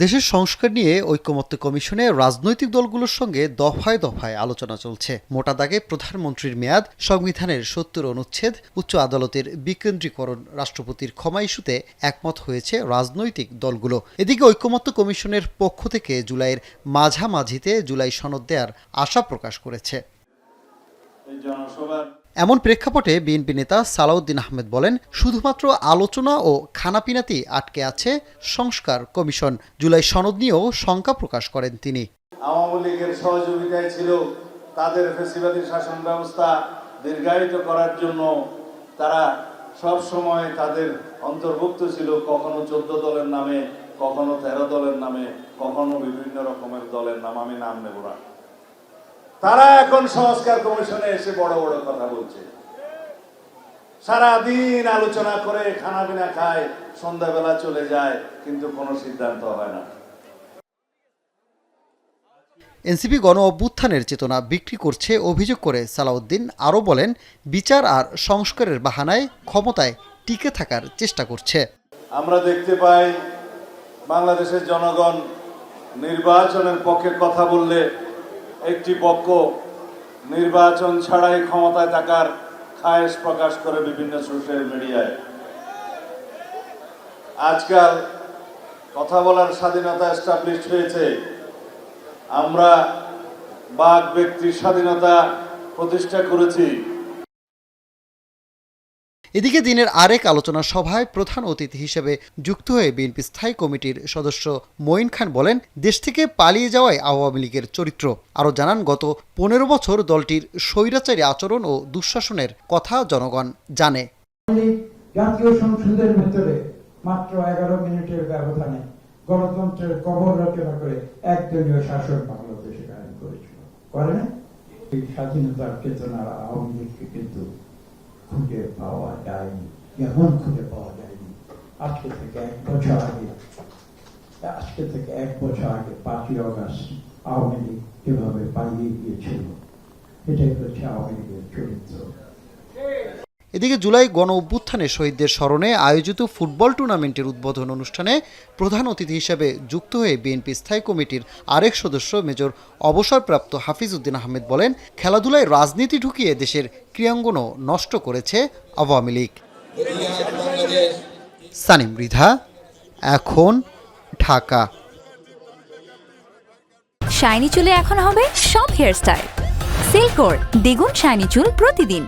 দেশের সংস্কার নিয়ে ঐকমত্য কমিশনে রাজনৈতিক দলগুলোর সঙ্গে দফায় দফায় আলোচনা চলছে। মোটা দাগে প্রধানমন্ত্রীর মেয়াদ, সংবিধানের ৭০ অনুচ্ছেদ, উচ্চ আদালতের বিকেন্দ্রীকরণ, রাষ্ট্রপতির ক্ষমা ইস্যুতে একমত হয়েছে রাজনৈতিক দলগুলো। এদিকে ঐকমত্য কমিশনের পক্ষ থেকে জুলাইয়ের মাঝামাঝিতে জুলাই সনদ দেওয়ার আশা প্রকাশ করেছে। এমন প্রেক্ষাপটে বিএনপি নেতা সালাউদ্দিন আহমেদ বলেন, শুধুমাত্র আলোচনা ও খানাপিনাতেই আটকে আছে সংস্কার কমিশন। জুলাই সনদ নিয়েও শঙ্কা প্রকাশ করেন তিনি। আওয়ামী লীগের সহযোগিতায় ছিল তাদের ফ্যাসিবাদী শাসন ব্যবস্থা দীর্ঘায়িত করার জন্য তারা সব সময় তাদের অন্তর্ভুক্ত ছিল, কখনো 14 দলের নামে, কখনো 13 দলের নামে, কখনো বিভিন্ন রকমের দলের নাম, আমি নাম নেব না। তারা এখন সংস্কার কমিশনে এসে বড় বড় কথা বলছে, সারাদিন আলোচনা করে খানাপিনা খায়, সন্ধ্যাবেলা চলে যায়, কিন্তু কোনো সিদ্ধান্ত হয় না। এনসিপি গণ অভ্যুত্থানের চেতনা বিক্রি করছে অভিযোগ করে সালাউদ্দিন আরও বলেন, বিচার আর সংস্কারের বাহানায় ক্ষমতায় টিকে থাকার চেষ্টা করছে। আমরা দেখতে পাই বাংলাদেশের জনগণ নির্বাচনের পক্ষে কথা বললে একটি পক্ষ নির্বাচন ছাড়াই ক্ষমতায় থাকার খায়েশ প্রকাশ করে বিভিন্ন সোশ্যাল মিডিয়ায়। আজকাল কথা বলার স্বাধীনতা এস্টাবলিশ হয়েছে, আমরা বাক ব্যক্তির স্বাধীনতা প্রতিষ্ঠা করেছি। এদিকে দিনের আরেক আলোচনা সভায় প্রধান অতিথি হিসেবে যুক্ত হয়ে বিএনপি স্থায়ী কমিটির সদস্য মঈন খান বলেন, দেশ থেকে পালিয়ে যাওয়ায় আওয়ামী লীগের চরিত্র। আরও জানান, গত 15 বছর দলটির স্বৈরাচারী আচরণ ও দুঃশাসনের কথা জনগণ জানে। জাতীয় সংসদের ভেতরে মাত্র 11 মিনিটের ব্যবধানে গণতন্ত্রের কবর রচনা করে একদলীয় শাসন বাংলাদেশে কায়েম করেছিল। করে না? এই স্বাধীনতার চেতনার আওয়ামী লীগকে কিন্তু খুঁজে পাওয়া যায়নি, এমন খুঁজে পাওয়া যায়নি। আজকে থেকে এক বছর আগে 5ই আগস্ট আওয়ামী লীগ যেভাবে পালিয়ে গিয়েছিল, এটাই হচ্ছে আওয়ামী লীগের চরিত্র। এদিকে জুলাই গণ অভ্যুত্থানে শহীদদের স্মরণে আয়োজিত ফুটবল টুর্নামেন্টের উদ্বোধন অনুষ্ঠানে প্রধান অতিথি হিসেবে যুক্ত হয়ে বিএনপি স্থায়ী কমিটির আরেক সদস্য মেজর অবসরপ্রাপ্ত হাফিজ উদ্দিন আহমেদ বলেন, খেলাধুলায় রাজনীতি ঢুকিয়ে দেশের ক্রীড়াঙ্গনও নষ্ট করেছে আওয়ামী লীগ। সানিম মৃধা, এখন ঢাকা। শাইনি চুলে এখন হবে সব হেয়ারস্টাইল। সিল্কোর দ্বিগুণ শাইনি চুল প্রতিদিন।